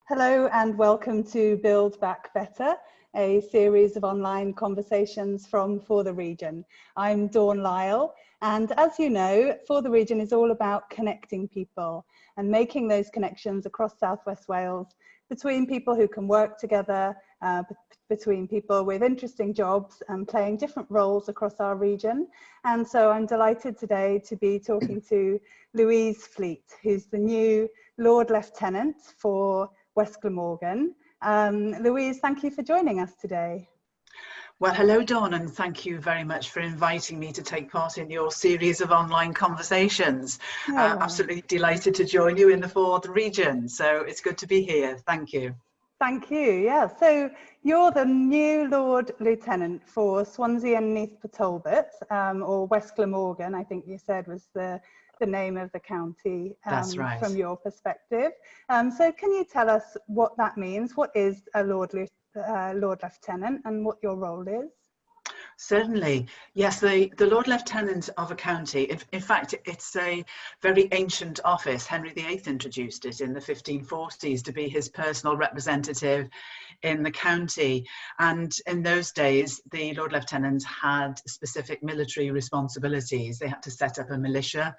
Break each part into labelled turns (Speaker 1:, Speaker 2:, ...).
Speaker 1: Hello and welcome to Build Back Better, a series of online conversations from For the Region. I'm Dawn Lyle, and as you know, For the Region is all about connecting people and making those connections across South West Wales between people who can work together, between people with interesting jobs and playing different roles across our region. And so I'm delighted today to be talking to Louise Fleet, who's the new Lord Lieutenant for West Glamorgan. Louise, thank you for joining us today.
Speaker 2: Well, hello, Dawn, and thank you very much for inviting me to take part in your series of online conversations. Absolutely delighted to join you in the For the Region, so it's good to be here. Thank you.
Speaker 1: Thank you. Yeah, so you're the new Lord Lieutenant for Swansea and Neath Talbot, or West Glamorgan, I think you said was the name of the county.
Speaker 2: That's right.
Speaker 1: From your perspective. So can you tell us what that means? What is a Lord Lieutenant and what your role is?
Speaker 2: Certainly. Yes, the Lord Lieutenant of a county, in fact, it's a very ancient office. Henry VIII introduced it in the 1540s to be his personal representative in the county. And in those days, the Lord Lieutenants had specific military responsibilities. They had to set up a militia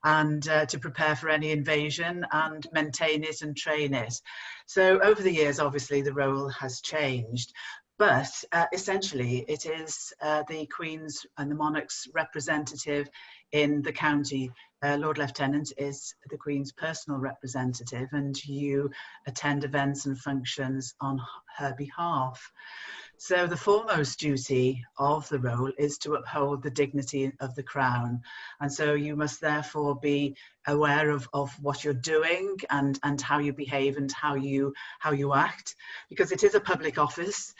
Speaker 2: and to prepare for any invasion and maintain it and train it. So over the years, obviously, the role has changed. But essentially, it is the Queen's and the Monarch's representative in the county. Lord Lieutenant is the Queen's personal representative, and you attend events and functions on her behalf. So the foremost duty of the role is to uphold the dignity of the Crown. And so you must therefore be aware of what you're doing and how you behave and how you act, because it is a public office.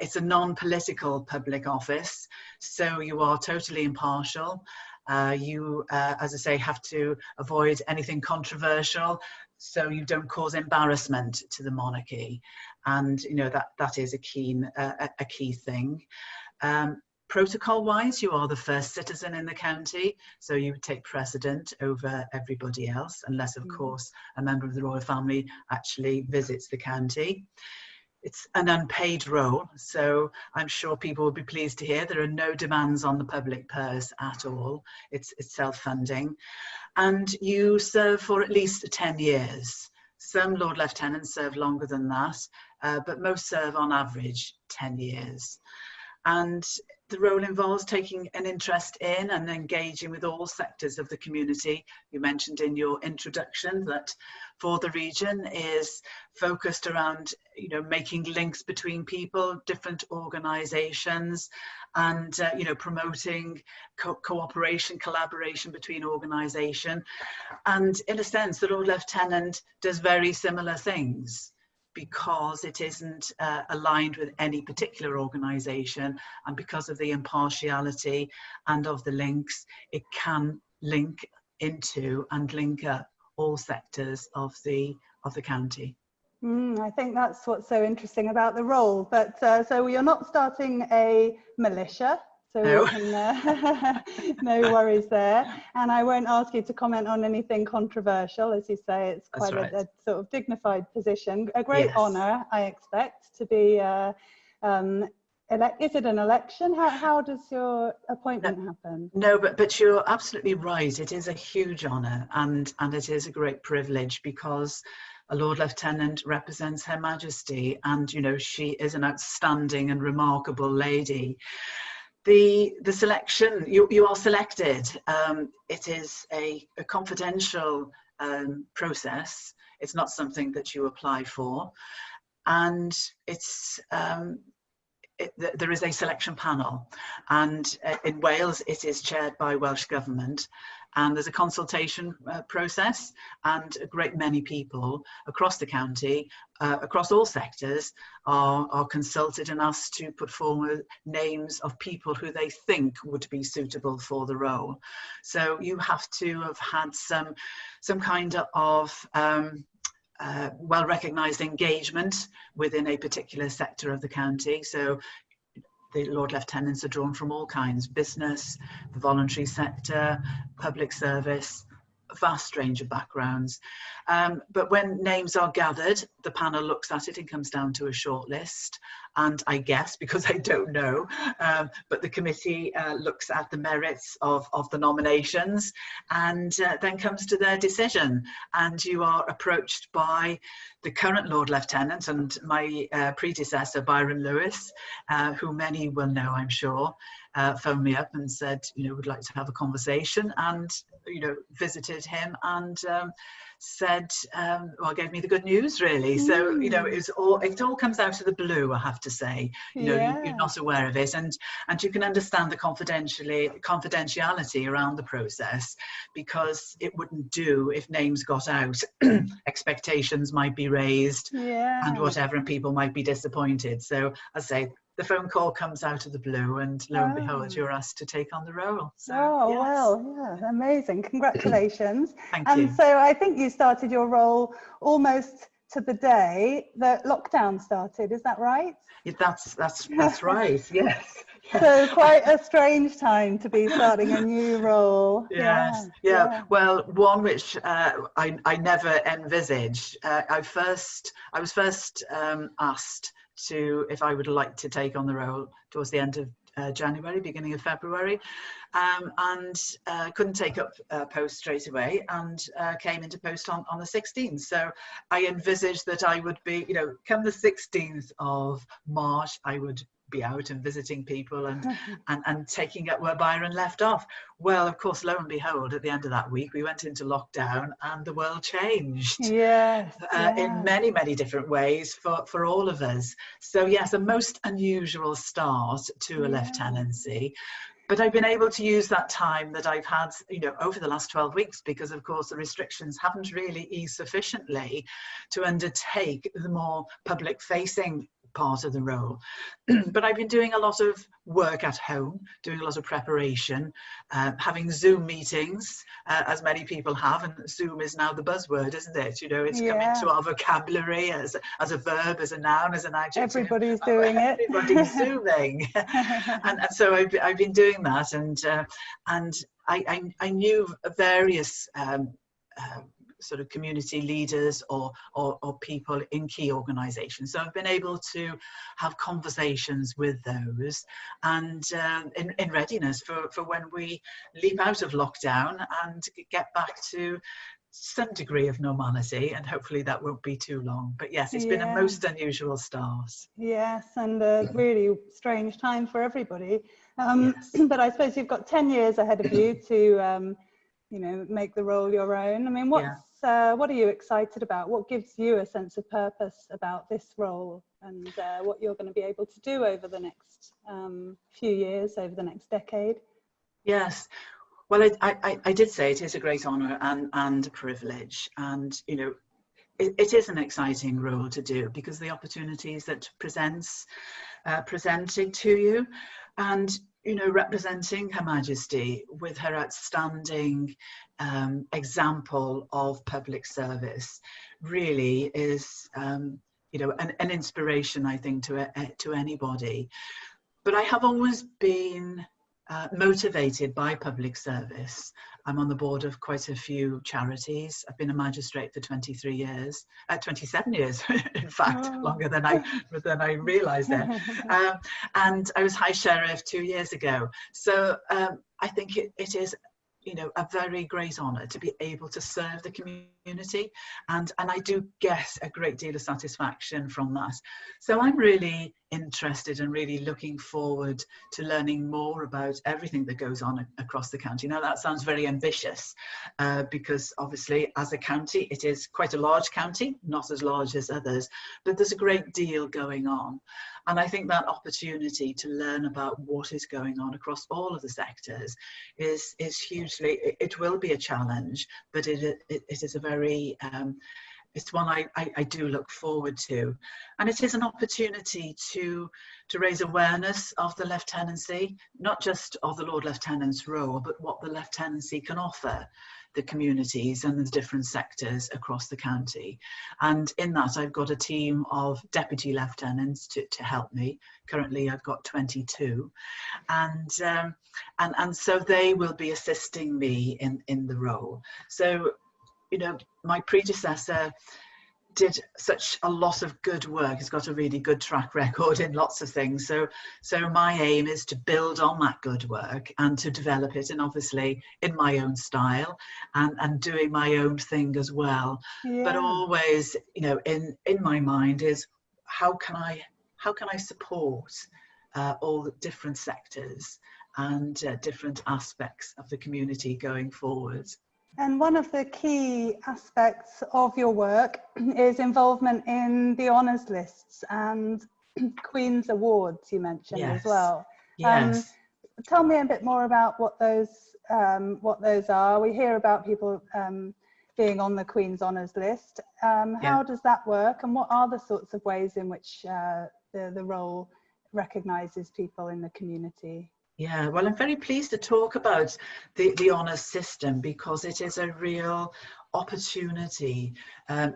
Speaker 2: It's a non-political public office, so you are totally impartial. You, as I say, have to avoid anything controversial, so you don't cause embarrassment to the monarchy, and you know that is a key thing. Protocol-wise, you are the first citizen in the county, so you take precedent over everybody else, unless, of course, a member of the royal family actually visits the county. It's an unpaid role, so I'm sure people will be pleased to hear there are no demands on the public purse at all. It's self-funding. And you serve for at least 10 years. Some Lord Lieutenants serve longer than that, but most serve on average 10 years. And the role involves taking an interest in and engaging with all sectors of the community. You mentioned in your introduction that For the Region is focused around, you know, making links between people, different organisations, and promoting cooperation, collaboration between organisation. And in a sense, the Lord Lieutenant does very similar things, because it isn't aligned with any particular organisation, and because of the impartiality and of the links, it can link into and link up all sectors of the county.
Speaker 1: I think that's what's so interesting about the role. But so you're not starting a militia, so
Speaker 2: No.
Speaker 1: we can, no worries there. And I won't ask you to comment on anything controversial. As you say, it's quite a sort of dignified position. A great honour, I expect, to be, is it an election? How does your appointment happen?
Speaker 2: No, but you're absolutely right. It is a huge honour, and it is a great privilege, because a Lord Lieutenant represents Her Majesty, and you know, she is an outstanding and remarkable lady. The selection, you are selected. It is a confidential process. It's not something that you apply for, and it's there is a selection panel, and in Wales it is chaired by Welsh Government, and there's a consultation process, and a great many people across the county, across all sectors, are consulted and asked to put forward names of people who they think would be suitable for the role. So you have to have had some kind of well-recognised engagement within a particular sector of the county. So the Lord Lieutenants are drawn from all kinds: business, the voluntary sector, public service, vast range of backgrounds. But when names are gathered, the panel looks at it and comes down to a short list. And I guess, because I don't know, but the committee looks at the merits of the nominations and then comes to their decision. And you are approached by the current Lord Lieutenant and my predecessor, Byron Lewis, who many will know, I'm sure, phoned me up and said, would like to have a conversation, and, visited him and said, well, gave me the good news, really. So, it all comes out of the blue, I have to say. You're not aware of it, and you can understand the confidentiality around the process, because it wouldn't do if names got out. Expectations might be raised, and whatever, and people might be disappointed. So, as I say, the phone call comes out of the blue, and lo and behold, you're asked to take on the role. So, yes.
Speaker 1: Well, yeah, amazing. Congratulations.
Speaker 2: Thank you.
Speaker 1: And so I think you started your role almost to the day that lockdown started. Is that right?
Speaker 2: Yeah, that's right. Yes.
Speaker 1: So quite a strange time to be starting a new role.
Speaker 2: Yes. Yeah. Well, one which I never envisaged. I was first asked if I would like to take on the role towards the end of January, beginning of February, and couldn't take up post straight away, and came into post on the 16th. So I envisaged that I would be, come the 16th of March, I would be out and visiting people and taking up where Byron left off. Well, of course, lo and behold, at the end of that week, we went into lockdown and the world changed.
Speaker 1: Yes,
Speaker 2: in many, many different ways for all of us. So yes, a most unusual start to a lieutenancy. But I've been able to use that time that I've had, over the last 12 weeks, because of course the restrictions haven't really eased sufficiently to undertake the more public facing part of the role. But I've been doing a lot of work at home, doing a lot of preparation, having Zoom meetings, as many people have, and Zoom is now the buzzword, isn't it? It's come into our vocabulary as a verb, as a noun, as an adjective.
Speaker 1: Everybody's doing it.
Speaker 2: Everybody's Zooming. and so I've been doing that, and I knew various sort of community leaders or people in key organisations. So I've been able to have conversations with those, and in readiness for when we leap out of lockdown and get back to some degree of normality, and hopefully that won't be too long. But yes, it's been a most unusual start.
Speaker 1: Yes, and a really strange time for everybody. But I suppose you've got 10 years ahead of you to make the role your own. I mean, what are you excited about? What gives you a sense of purpose about this role, and what you're going to be able to do over the next few years, over the next decade?
Speaker 2: Yes. Well, I did say it is a great honour and a privilege, and it is an exciting role to do, because the opportunities that presented to you, and representing Her Majesty with her outstanding example of public service really is an inspiration, I think, to anybody. But I have always been motivated by public service. I'm on the board of quite a few charities. I've been a magistrate for 27 years, in fact, longer than I realised there. And I was High Sheriff 2 years ago. So I think it is, a very great honour to be able to serve the community, and I do get a great deal of satisfaction from that. So I'm really interested and really looking forward to learning more about everything that goes on across the county. Now that sounds very ambitious, because obviously as a county it is quite a large county, not as large as others, but there's a great deal going on. And I think that opportunity to learn about what is going on across all of the sectors is hugely, it will be a challenge, but it is a very it's one I do look forward to. And it is an opportunity to raise awareness of the lieutenancy, not just of the Lord Lieutenant's role, but what the lieutenancy can offer the communities and the different sectors across the county. And in that, I've got a team of deputy lieutenants to help me. Currently, I've got 22. And so they will be assisting me in the role. So, you know, my predecessor did such a lot of good work. He's got a really good track record in lots of things. So my aim is to build on that good work and to develop it, and obviously in my own style and doing my own thing as well. Yeah. But always, you know, in my mind is how can I support all the different sectors and different aspects of the community going forward.
Speaker 1: And one of the key aspects of your work is involvement in the honours lists and Queen's Awards, you mentioned. Yes. As well.
Speaker 2: Yes.
Speaker 1: Tell me a bit more about what those are. We hear about people being on the Queen's Honours list. How does that work, and what are the sorts of ways in which the role recognises people in the community?
Speaker 2: Yeah, well, I'm very pleased to talk about the honours system, because it is a real opportunity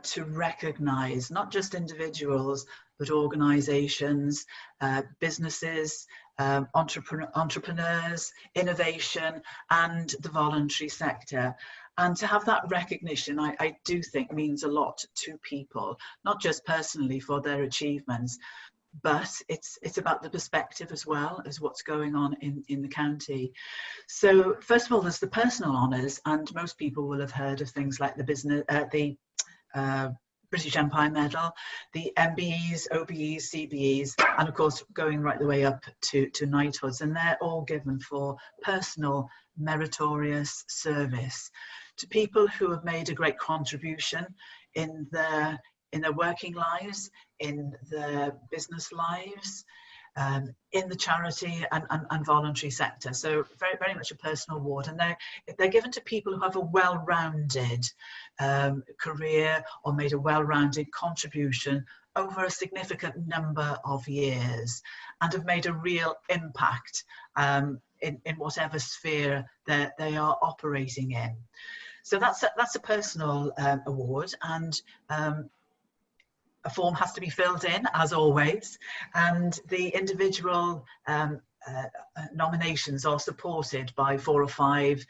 Speaker 2: to recognise not just individuals, but organisations, businesses, entrepreneurs, innovation, and the voluntary sector. And to have that recognition, I do think means a lot to people, not just personally for their achievements, but it's about the perspective as well as what's going on in the county. So first of all, there's the personal honours, and most people will have heard of things like the British Empire Medal, the MBEs, OBEs, CBEs, and of course going right the way up to knighthoods, and they're all given for personal meritorious service to people who have made a great contribution in their working lives, in their business lives, in the charity and voluntary sector. So very, very much a personal award. And they're given to people who have a well-rounded career or made a well-rounded contribution over a significant number of years and have made a real impact in whatever sphere that they are operating in. So that's a personal award, and a form has to be filled in, as always, and the individual nominations are supported by 4 or 5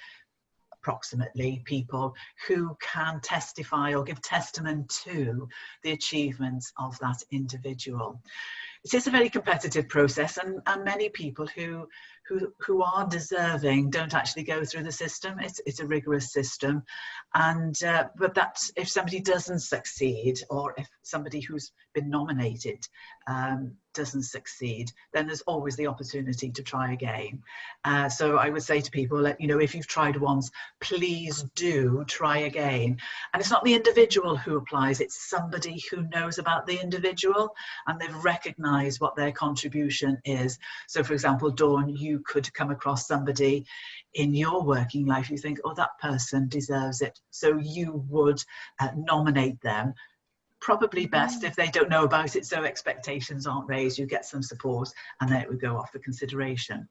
Speaker 2: approximately people who can testify or give testament to the achievements of that individual. It is a very competitive process, and many people who are deserving don't actually go through the system. It's a rigorous system, and but that's if somebody doesn't succeed, or if somebody who's been nominated doesn't succeed, then there's always the opportunity to try again. So I would say to people that, you know, if you've tried once, please do try again. And it's not the individual who applies, it's somebody who knows about the individual and they've recognized what their contribution is. So for example, Dawn, you could come across somebody in your working life, you think, oh, that person deserves it. So you would nominate them. Probably best if they don't know about it, so expectations aren't raised, you get some support, and then it would go off for consideration.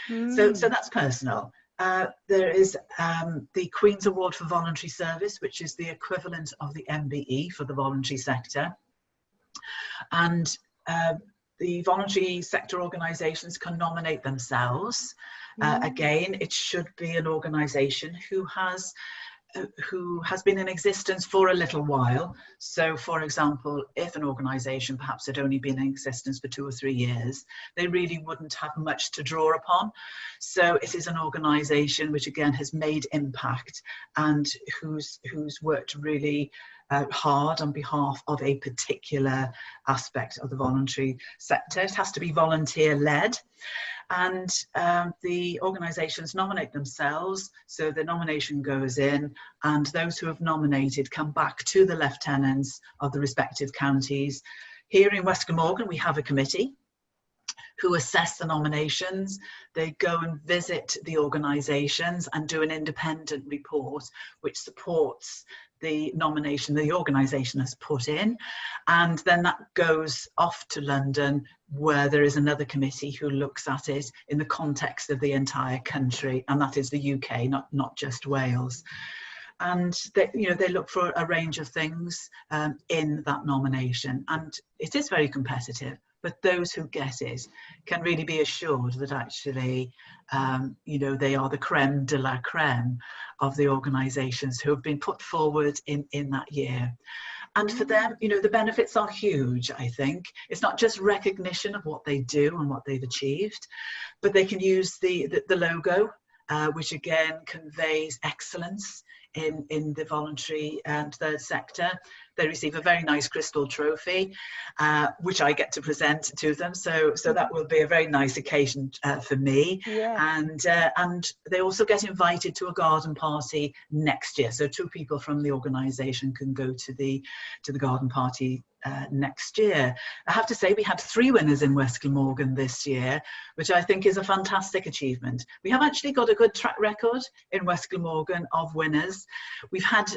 Speaker 2: So that's personal. There is the Queen's Award for Voluntary Service, which is the equivalent of the MBE for the voluntary sector. And the voluntary sector organisations can nominate themselves. Again, it should be an organisation who has been in existence for a little while. So for example, if an organisation perhaps had only been in existence for 2 or 3 years, they really wouldn't have much to draw upon. So it is an organisation which again has made impact and who's worked really hard on behalf of a particular aspect of the voluntary sector. It has to be volunteer led. And the organisations nominate themselves, so the nomination goes in, and those who have nominated come back to the lieutenants of the respective counties. Here in West Glamorgan we have a committee, who assess the nominations. They go and visit the organisations and do an independent report which supports the nomination the organisation has put in, and then that goes off to London, where there is another committee who looks at it in the context of the entire country, and that is the UK, not just Wales. And they, they look for a range of things in that nomination, and it is very competitive. But those who get it can really be assured that actually, they are the creme de la creme of the organisations who have been put forward in that year. And for them, the benefits are huge, I think. It's not just recognition of what they do and what they've achieved, but they can use the logo, which again conveys excellence in the voluntary and third sector. They receive a very nice crystal trophy, which I get to present to them. So that will be a very nice occasion for me.
Speaker 1: Yeah.
Speaker 2: And they also get invited to a garden party next year. So 2 people from the organisation can go to the garden party next year. I have to say we had 3 winners in West Glamorgan this year, which I think is a fantastic achievement. We have actually got a good track record in West Glamorgan of winners. We've had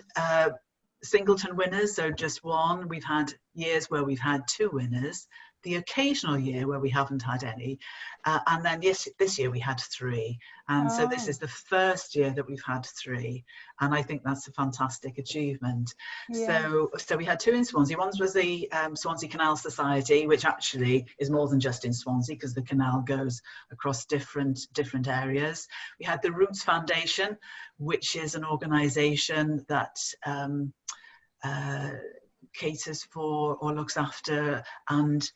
Speaker 2: singleton winners, so just 1. We've had years where we've had 2 winners, the occasional year where we haven't had any, and then this year we had 3, and so this is the first year that we've had 3, and I think that's a fantastic achievement.
Speaker 1: Yeah.
Speaker 2: So we had 2 in Swansea. One was the Swansea Canal Society, which actually is more than just in Swansea because the canal goes across different areas. We had the Roots Foundation, which is an organisation that caters for or looks after and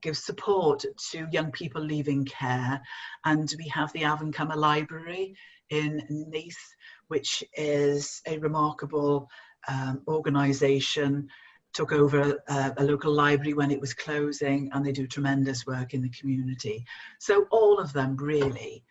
Speaker 2: gives support to young people leaving care. And we have the Avancomma Library in Neath, which is a remarkable organisation, took over a local library when it was closing, and they do tremendous work in the community. So all of them really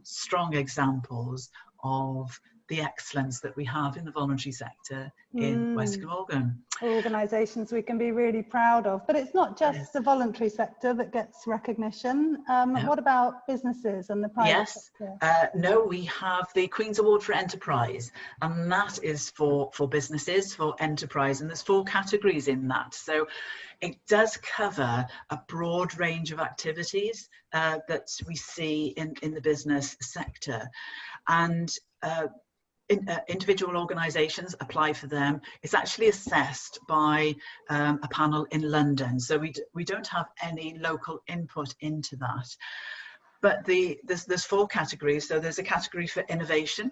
Speaker 2: strong examples of the excellence that we have in the voluntary sector in West Glamorgan.
Speaker 1: Organisations we can be really proud of, but it's not just the voluntary sector that gets recognition. No. What about businesses and the private sector?
Speaker 2: No, we have the Queen's Award for Enterprise, and that is for businesses, for enterprise, and there's 4 categories in that. So it does cover a broad range of activities that we see in the business sector, and individual organisations apply for them. It's actually assessed by a panel in London, so we don't have any local input into that. But there's 4 categories. So there's a category for innovation,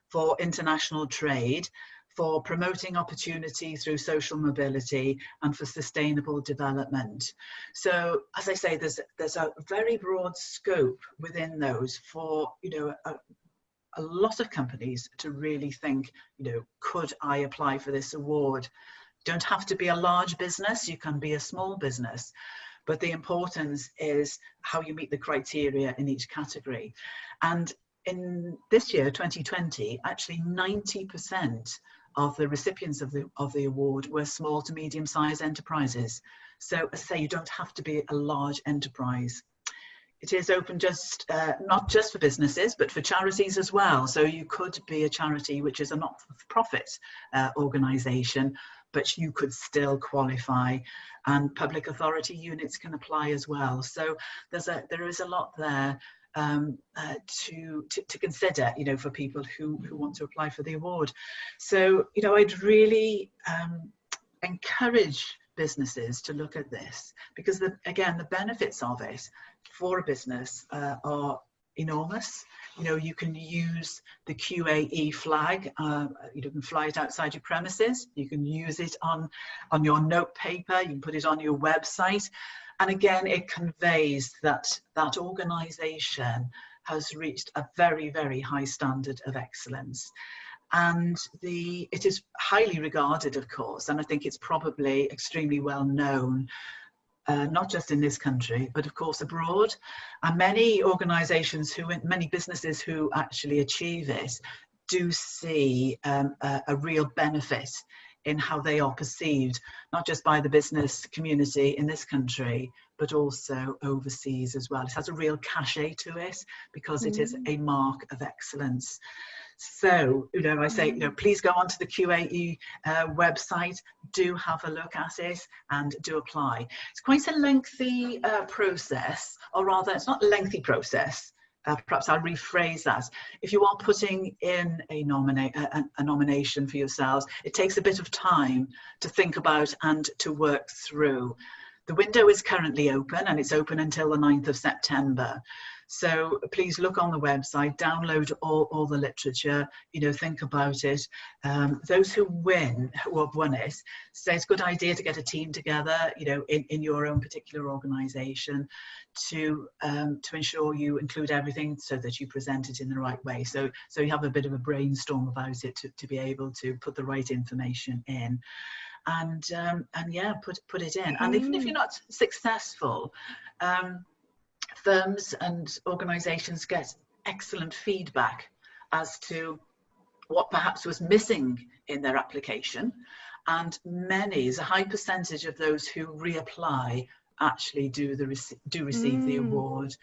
Speaker 2: for international trade, for promoting opportunity through social mobility, and for sustainable development. So as I say, there's a very broad scope within those for a lot of companies to really think, could I apply for this award? Don't have to be a large business, you can be a small business, but the importance is how you meet the criteria in each category. And in this year, 2020, actually 90% of the recipients of the award were small to medium-sized enterprises. So as I say, you don't have to be a large enterprise. It is open not just for businesses, but for charities as well. So you could be a charity which is a not-for-profit organisation, but you could still qualify, and public authority units can apply as well. So there is a lot there to consider, for people who want to apply for the award. So, I'd really encourage businesses to look at this, because again, the benefits of it for a business are enormous. You can use the QAE flag, you can fly it outside your premises, you can use it on your note paper, you can put it on your website, and again, it conveys that organisation has reached a very, very high standard of excellence. And it is highly regarded, of course, and I think it's probably extremely well known, not just in this country, but of course abroad. And many organisations, many businesses who actually achieve it, do see a real benefit in how they are perceived, not just by the business community in this country, but also overseas as well. It has a real cachet to it because it is a mark of excellence. So, I say, please go onto the QAE website, do have a look at it and do apply. It's quite a lengthy process, or rather, it's not a lengthy process. Perhaps I'll rephrase that. If you are putting in a nomination for yourselves, it takes a bit of time to think about and to work through. The window is currently open, and it's open until the 9th of September. So please look on the website, download all the literature, think about it. Those who have won it, say it's a good idea to get a team together, in your own particular organisation to ensure you include everything so that you present it in the right way. So you have a bit of a brainstorm about it to be able to put the right information in. And yeah, put it in. And even if you're not successful, firms and organisations get excellent feedback as to what perhaps was missing in their application, and there's a high percentage of those who reapply actually do receive the award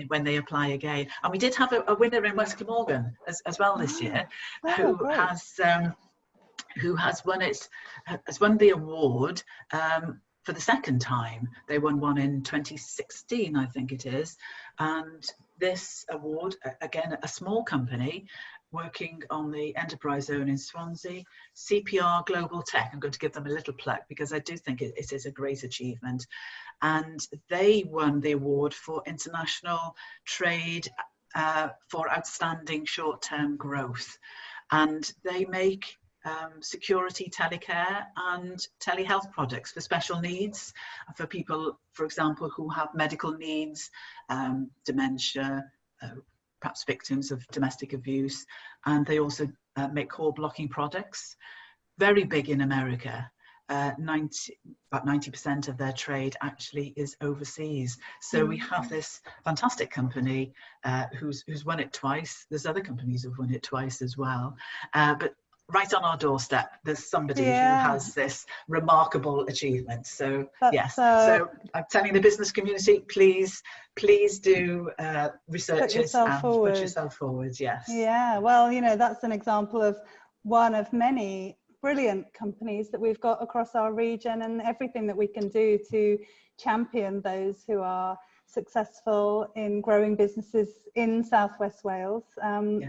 Speaker 2: when they apply again. And we did have a winner in West Glamorgan as well this year, who has won the award for the second time. They won one in 2016, I think it is. And this award, again, a small company working on the enterprise zone in Swansea, CPR Global Tech. I'm going to give them a little plug because I do think it is a great achievement. And they won the award for international trade for outstanding short-term growth. And they make security telecare and telehealth products for special needs, for people, for example, who have medical needs, dementia, perhaps victims of domestic abuse. And they also make core blocking products. Very big in America. About 90% of their trade actually is overseas. So we have this fantastic company who's won it twice. There's other companies who've won it twice as well. But right on our doorstep, there's somebody who has this remarkable achievement. So so I'm telling the business community, please do research it and put yourself forward. Yes.
Speaker 1: Yeah, well, that's an example of one of many brilliant companies that we've got across our region, and everything that we can do to champion those who are successful in growing businesses in Southwest Wales.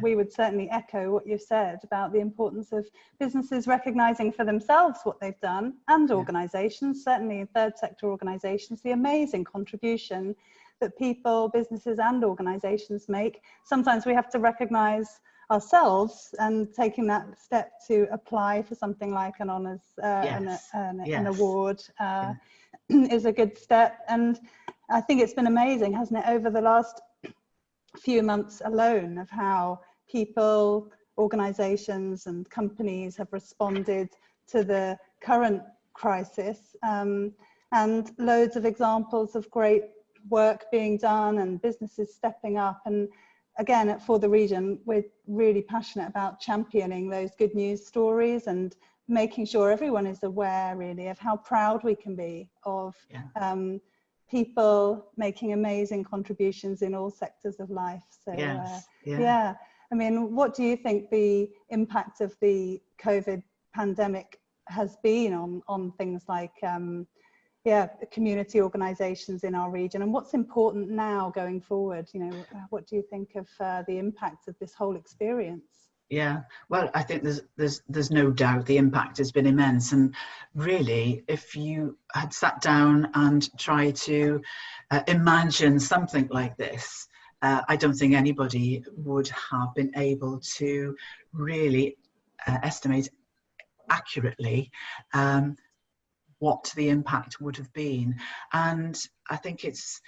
Speaker 1: We would certainly echo what you've said about the importance of businesses recognising for themselves what they've done, and organisations, certainly third sector organisations, the amazing contribution that people, businesses and organisations make. Sometimes we have to recognise ourselves, and taking that step to apply for something like an honours, an award is a good step. And I think it's been amazing, hasn't it, over the last few months alone, of how people, organisations and companies have responded to the current crisis, and loads of examples of great work being done and businesses stepping up. And again, For the Region, we're really passionate about championing those good news stories and making sure everyone is aware really of how proud we can be of people making amazing contributions in all sectors of life. So I mean, what do you think the impact of the COVID pandemic has been on things like community organisations in our region, and what's important now going forward? What do you think of the impact of this whole experience?
Speaker 2: Yeah, well, I think there's no doubt the impact has been immense. And really, if you had sat down and tried to imagine something like this, I don't think anybody would have been able to really estimate accurately what the impact would have been. And I think it's,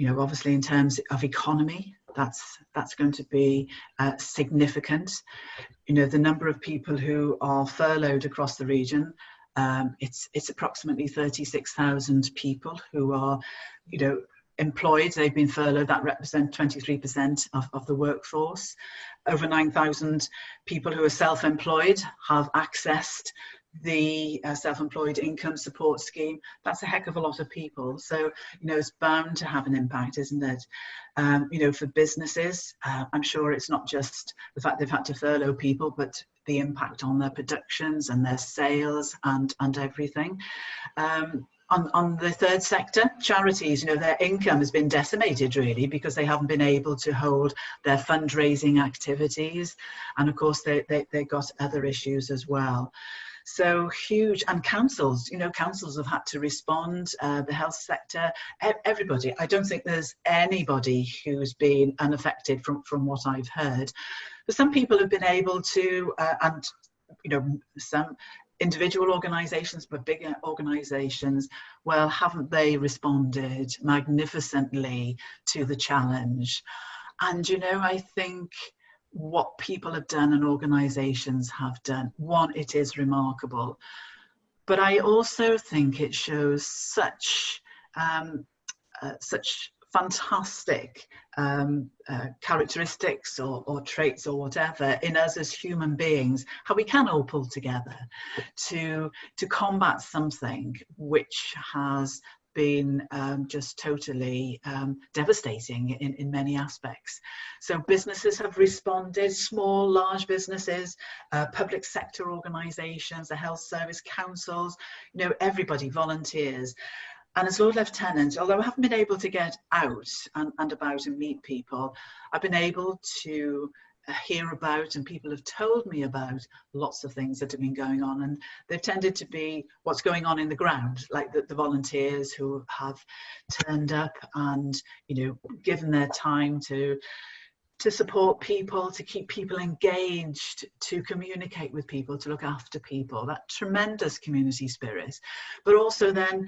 Speaker 2: obviously in terms of economy, that's going to be significant. The number of people who are furloughed across the region, it's approximately 36,000 people who are, employed. They've been furloughed. That represents 23% of the workforce. over 9,000 people who are self-employed have accessed the self-employed income support scheme. That's a heck of a lot of people. So, it's bound to have an impact, isn't it? For businesses, I'm sure it's not just the fact they've had to furlough people, but the impact on their productions and their sales and everything. On the third sector, charities, their income has been decimated really because they haven't been able to hold their fundraising activities. And of course, they got other issues as well. So huge. And councils, councils have had to respond, the health sector, everybody. I don't think there's anybody who's been unaffected from what I've heard. But some people have been able to, and some individual organisations, but bigger organisations, well, haven't they responded magnificently to the challenge? And, I think what people have done and organisations have done, one, it is remarkable. But I also think it shows such fantastic characteristics or traits or whatever in us as human beings, how we can all pull together to combat something which has been just totally devastating in many aspects. So businesses have responded, small, large businesses, public sector organisations, the health service, councils, everybody, volunteers. And as Lord Lieutenant, although I haven't been able to get out and about and meet people, I've been able to hear about, and people have told me about lots of things that have been going on, and they've tended to be what's going on in the ground, like the volunteers who have turned up and given their time to support people, to keep people engaged, to communicate with people, to look after people, that tremendous community spirit. But also then,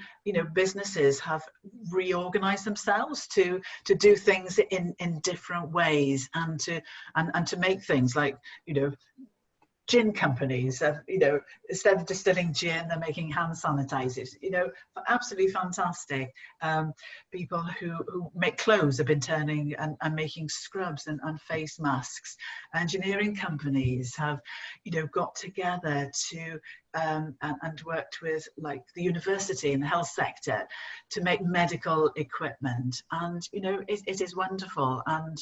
Speaker 2: businesses have reorganized themselves to do things in different ways and to make things like, gin companies, instead of distilling gin, they're making hand sanitizers, absolutely fantastic. People who make clothes have been turning and making scrubs and face masks. Engineering companies have, got together to and worked with like the university and the health sector to make medical equipment. And, it is wonderful. And,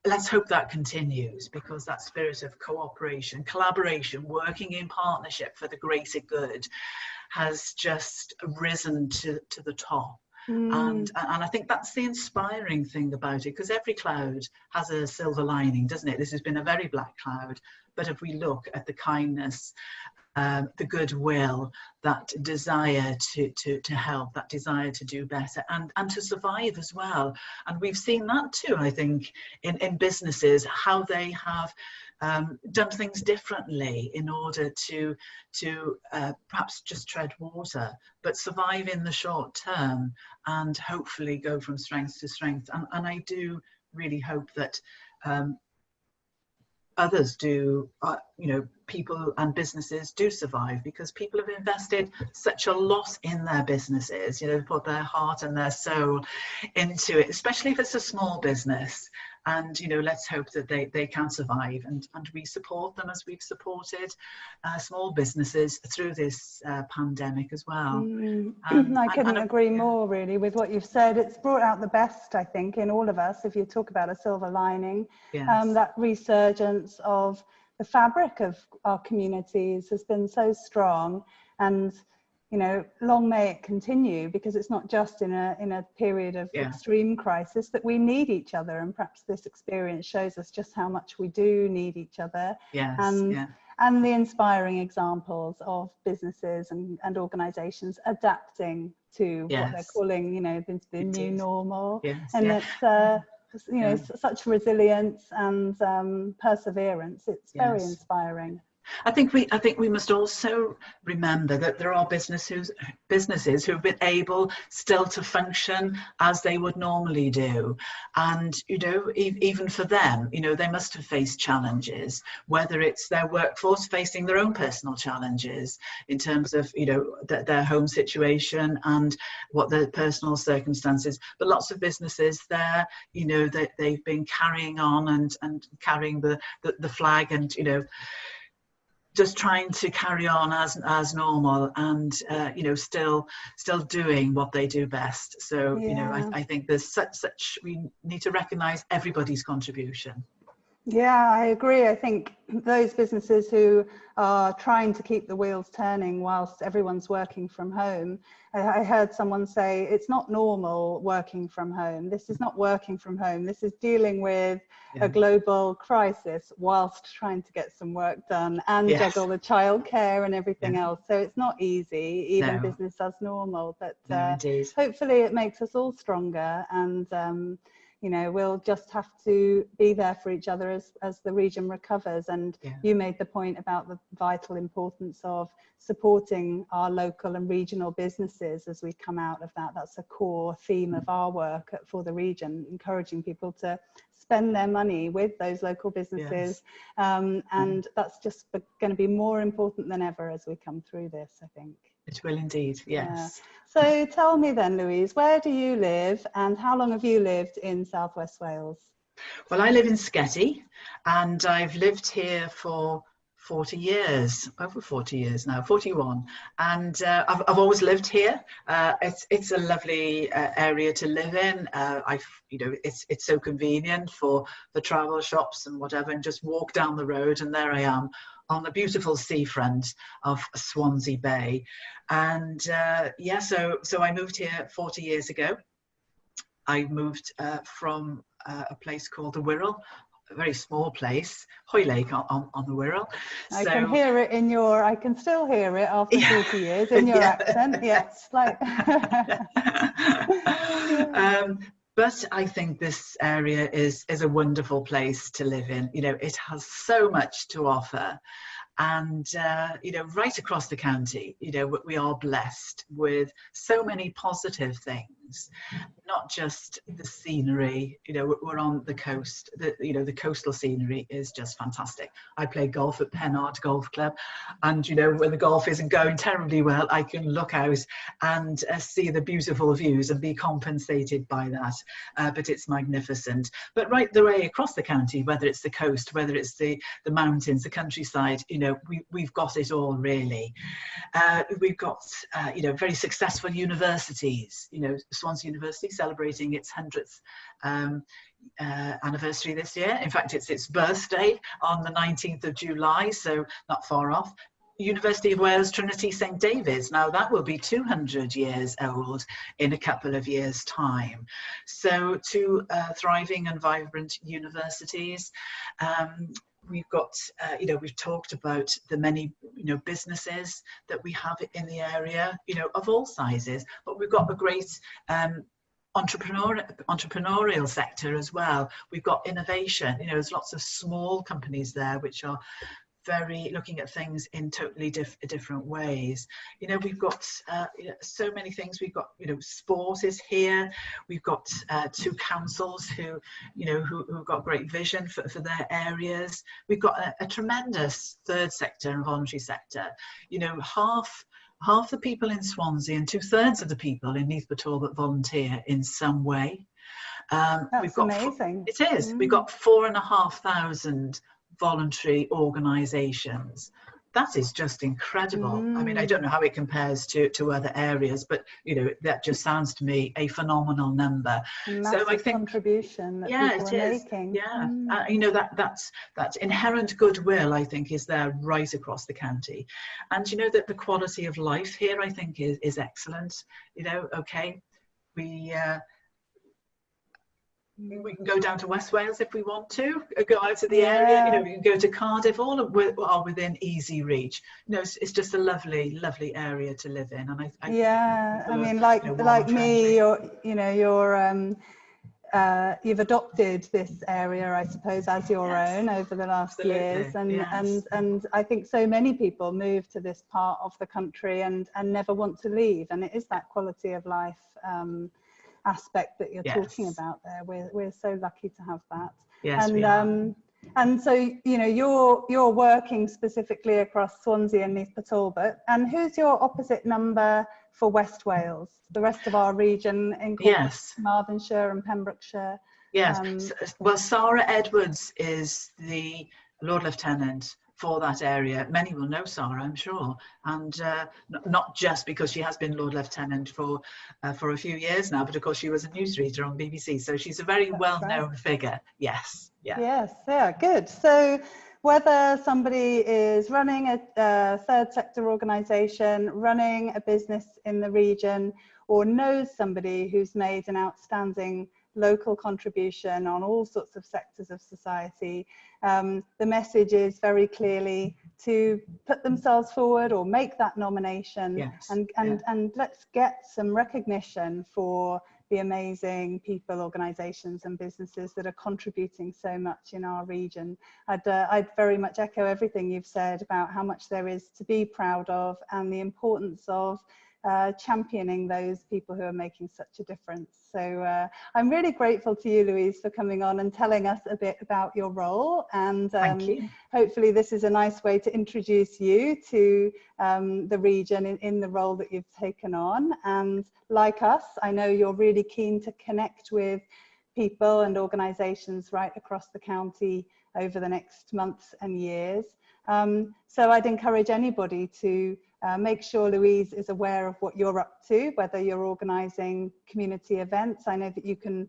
Speaker 2: let's hope that continues, because that spirit of cooperation, collaboration, working in partnership for the greater good has just risen to the top. And I think that's the inspiring thing about it, because every cloud has a silver lining, doesn't it? This has been a very black cloud, but if we look at the kindness, the goodwill, that desire to help, that desire to do better and to survive as well. And we've seen that too, I think, in businesses, how they have done things differently in order to perhaps just tread water, but survive in the short term and hopefully go from strength to strength. And I do really hope that others do, people and businesses do survive, because people have invested such a lot in their businesses, put their heart and their soul into it, especially if it's a small business. And, let's hope that they can survive, and we support them as we've supported small businesses through this pandemic as well.
Speaker 1: I couldn't agree more, really, with what you've said. It's brought out the best, I think, in all of us. If you talk about a silver lining,
Speaker 2: yes.
Speaker 1: That resurgence of the fabric of our communities has been so strong, and long may it continue, because it's not just in a period of extreme crisis that we need each other, and perhaps this experience shows us just how much we do need each other. And the inspiring examples of businesses and organisations adapting to what they're calling, the new normal. It's such resilience and perseverance. It's very inspiring.
Speaker 2: I think we must also remember that there are businesses who've been able still to function as they would normally do, and even for them, they must have faced challenges, whether it's their workforce facing their own personal challenges in terms of their home situation and what their personal circumstances, but lots of businesses there, that they've been carrying on and carrying the flag, and just trying to carry on as normal, and still doing what they do best. So I think there's such we need to recognize everybody's contribution.
Speaker 1: Yeah, I agree. I think those businesses who are trying to keep the wheels turning whilst everyone's working from home, I heard someone say, it's not normal working from home. This is not working from home. This is dealing with a global crisis whilst trying to get some work done and juggle the childcare and everything else. So it's not easy, even business as normal. But hopefully it makes us all stronger, and we'll just have to be there for each other as the region recovers. And you made the point about the vital importance of supporting our local and regional businesses as we come out of that. That's a core theme of our work for the region, encouraging people to spend their money with those local businesses. And that's just going to be more important than ever as we come through this, I think.
Speaker 2: It will indeed, yes.
Speaker 1: So tell me then, Louise, where do you live and how long have you lived in South West Wales?
Speaker 2: Well, I live in Sketty, and I've lived here for 40 years, over 40 years now, 41. And I've always lived here. It's a lovely area to live in. It's so convenient for the travel shops and whatever, and just walk down the road and there I am on the beautiful seafront of Swansea Bay. And so I moved here 40 years ago. I moved from a place called the Wirral, a very small place, Hoylake on the Wirral.
Speaker 1: I can hear it in your, I can still hear it after 40 years in your accent, yes. But
Speaker 2: I think this area is a wonderful place to live in. It has so much to offer. And, right across the county, we are blessed with so many positive things, not just the scenery. We're on the coast, the coastal scenery is just fantastic. I play golf at Pennard Golf Club, and, when the golf isn't going terribly well, I can look out and see the beautiful views and be compensated by that. But it's magnificent. But right the way across the county, whether it's the coast, whether it's the mountains, the countryside, we've got it all, really. We've got very successful universities. Swansea University celebrating its 100th anniversary this year. In fact, it's its birthday on the 19th of July, so not far off. University of Wales Trinity St David's, now that will be 200 years old in a couple of years' time. So two thriving and vibrant universities. We've got, we've talked about the many, businesses that we have in the area, of all sizes, but we've got a great entrepreneurial sector as well. We've got innovation, there's lots of small companies there which are very looking at things in totally different ways. We've got so many things. We've got sport is here. We've got two councils who've got great vision for their areas. We've got a tremendous third sector and voluntary sector. Half the people in Swansea and 2/3 of the people in Neath Talbot volunteer in some way.
Speaker 1: That's amazing.
Speaker 2: It is. We've got 4,500 voluntary organisations. That is just incredible. I mean, I don't know how it compares to other areas, but that just sounds to me a phenomenal number.
Speaker 1: Massive
Speaker 2: so I think
Speaker 1: contribution that people are making.
Speaker 2: That's inherent goodwill, I think, is there right across the county. And that the quality of life here, I think, is excellent. Okay, we can go down to West Wales if we want to, go out of the area, we can go to Cardiff, all are within easy reach. It's just a lovely, lovely area to live in. And I mean,
Speaker 1: like me, you're you've adopted this area, I suppose, as your
Speaker 2: Yes,
Speaker 1: own over the last years, and
Speaker 2: yes.
Speaker 1: and I think so many people move to this part of the country and never want to leave, and it is that quality of life aspect that you're talking
Speaker 2: Yes.
Speaker 1: about there. We're so lucky to have that.
Speaker 2: Yes, we are.
Speaker 1: And so, you know, you're working specifically across Swansea and Neath Talbot. And who's your opposite number for West Wales, the rest of our region, incorporating Carmarthenshire and Pembrokeshire?
Speaker 2: Yes. Well, Sarah Edwards is the Lord Lieutenant for that area. Many will know Sarah, I'm sure, and not just because she has been Lord Lieutenant for a few years now, but of course she was a newsreader on BBC, so she's a very well-known figure. Yes,
Speaker 1: Yes, yeah, good. So whether somebody is running a third sector organisation, running a business in the region, or knows somebody who's made an outstanding local contribution on all sorts of sectors of society, the message is very clearly to put themselves forward or make that nomination, and let's get some recognition for the amazing people, organisations and businesses that are contributing so much in our region. I'd very much echo everything you've said about how much there is to be proud of and the importance of championing those people who are making such a difference. So I'm really grateful to you, Louise, for coming on and telling us a bit about your role, and hopefully this is a nice way to introduce you to the region in the role that you've taken on. And like us, I know you're really keen to connect with people and organisations right across the county over the next months and years. So I'd encourage anybody to make sure Louise is aware of what you're up to, whether you're organising community events. I know that you can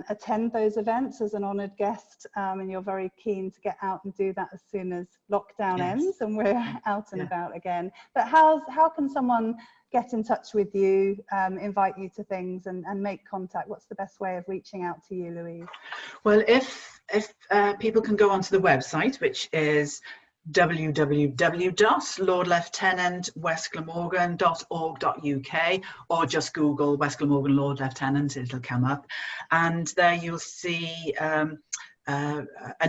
Speaker 1: attend those events as an honoured guest, and you're very keen to get out and do that as soon as lockdown ends and we're out and about again. But how can someone get in touch with you, invite you to things and make contact? What's the best way of reaching out to you, Louise?
Speaker 2: Well, if people can go onto the website, which is www.lordlieutenantwestglamorgan.org.uk, or just Google West Glamorgan Lord Lieutenant, it'll come up, and there you'll see an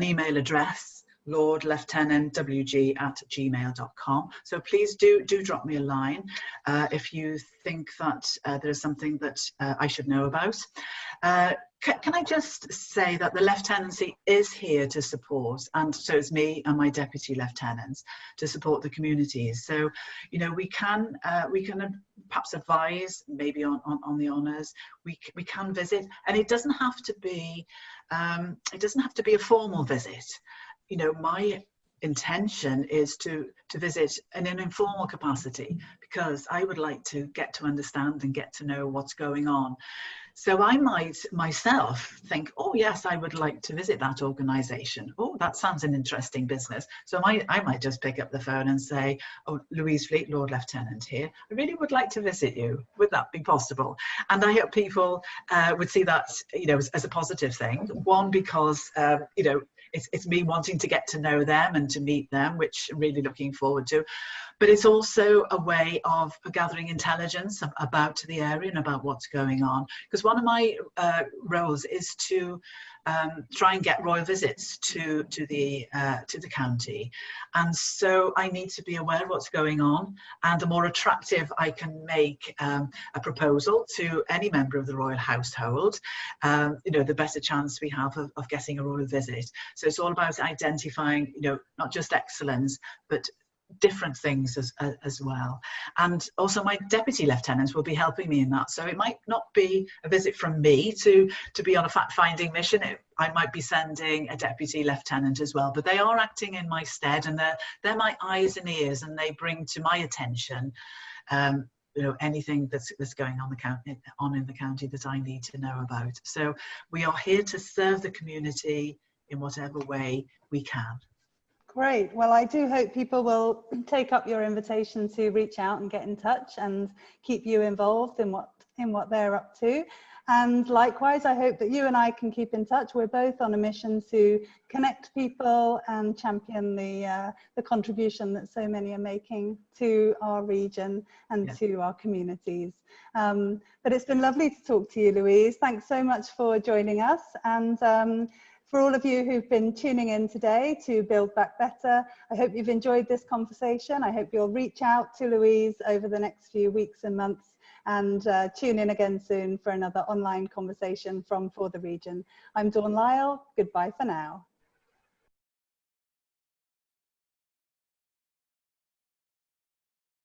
Speaker 2: email address, lordlieutenantwg@gmail.com. So please do drop me a line if you think that there's something that I should know about. Can I just say that the lieutenancy is here to support, and so it's me and my deputy lieutenants to support the communities. So, you know, we can perhaps advise maybe on the honours. We can visit, and it doesn't have to be a formal visit. You know, my intention is to visit in an informal capacity, because I would like to get to understand and get to know what's going on. So I might myself think, oh yes, I would like to visit that organisation. Oh, that sounds an interesting business. So I might just pick up the phone and say, oh, Louise Fleet, Lord Lieutenant here. I really would like to visit you. Would that be possible? And I hope people would see that, you know, as a positive thing. One, because you know, it's me wanting to get to know them and to meet them, which I'm really looking forward to. But it's also a way of gathering intelligence about the area and about what's going on. Because one of my roles is to try and get royal visits to the county, and so I need to be aware of what's going on. And the more attractive I can make a proposal to any member of the royal household, you know, the better chance we have of getting a royal visit. So it's all about identifying, you know, not just excellence, but different things as well. And also my deputy lieutenants will be helping me in that. So it might not be a visit from me to be on a fact-finding mission. I might be sending a deputy lieutenant as well, but they are acting in my stead, and they're my eyes and ears, and they bring to my attention you know, anything that's going on in the county that I need to know about. So we are here to serve the community in whatever way we can.
Speaker 1: Great. Well, I do hope people will take up your invitation to reach out and get in touch and keep you involved in what they're up to. And likewise, I hope that you and I can keep in touch. We're both on a mission to connect people and champion the contribution that so many are making to our region and to our communities. But it's been lovely to talk to you, Louise. Thanks so much for joining us. And for all of you who've been tuning in today to Build Back Better, I hope you've enjoyed this conversation. I hope you'll reach out to Louise over the next few weeks and months, and tune in again soon for another online conversation from For the Region. I'm Dawn Lyle. Goodbye for now.